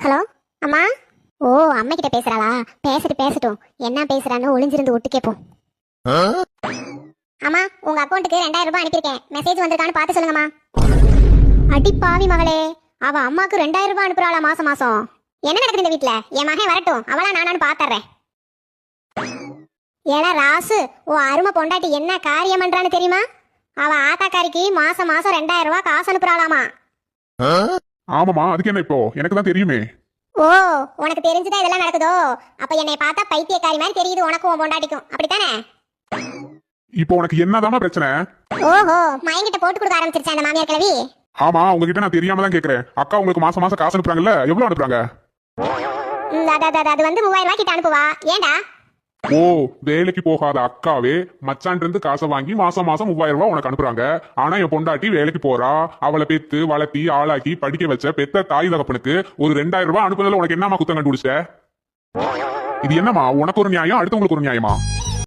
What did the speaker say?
Hello அம்மா. ஓ, அம்மா கிட்ட பேசுறாளா? பேசட்டும். என்ன பேசுறான்னு ஒளிஞ்சிருந்து ஒட்டு கேப்போம். அம்மா, உங்க அக்கௌண்ட்டுக்கு 2000 ரூபாய் அனுப்பியிருக்கேன். மெசேஜ் வந்திருக்கான்னு பார்த்து சொல்லுங்கம்மா. அடி பாவி மகளே, அவ அம்மாக்கு 2000 ரூபாய் அனுப்புறாளா மாசம் மாசம்? என்ன நடக்குது இந்த வீட்ல? என் மகன் வரட்டும், அவளா நானான்னு பாத்துறேன். ஏடா ராசு, உன் அருமை பொண்டாட்டி என்ன காரியம் பண்றான்னு தெரியுமா? அவ ஆத்தாக்காரிக்கு மாசம் மாசம் 2000 ரூபாய் காசு அனுப்புறாளாமா. ஆமாமா, அதுக்கு என்ன இப்போ? எனக்கு தான் தெரியுமே. ஓ, உனக்கு தெரிஞ்சுதான் இதெல்லாம் நடக்குதோ? அப்ப என்னை பார்த்தா பைத்தியக்காரி மாதிரி தெரியுது உனக்கும் உன் பொண்டாட்டிக்கும், அப்படித்தானே? இப்போ உனக்கு என்னதாமா பிரச்சனை? ஓஹோ, மயங்கிட்ட போட்டு கொடுக்க ஆரம்பிச்சிருச்சா அந்த மாமியார் கிழவி? ஆமா, உங்ககிட்ட நான் தெரியாம தான் கேக்குறேன். அக்கா உங்களுக்கு மாசம் மாசம் காசு அனுப்புறாங்கல்ல, எவ்வளவு அனுப்புறாங்க? அது வந்து 3000 ரூபாய் கிட்ட அனுப்புவா. ஏண்டா? ஓ, வேலைக்கு போகாத அக்காவே மச்சான் இருந்து காசை வாங்கி மாசம் மாசம் 3000 ரூபாய் உனக்கு அனுப்புறாங்க. ஆனா என் பொண்டாட்டி வேலைக்கு போறா, அவளை பெத்து வளர்த்தி ஆளாக்கி படிக்க வச்ச பெத்த தாய் தகப்பனுக்கு ஒரு 2000 ரூபாய் அனுப்புறதுல உனக்கு என்னமா குத்தம் கண்டுபிடிச்ச? இது என்னமா உனக்கு ஒரு நியாயம், அடுத்தவங்களுக்கு ஒரு நியாயமா?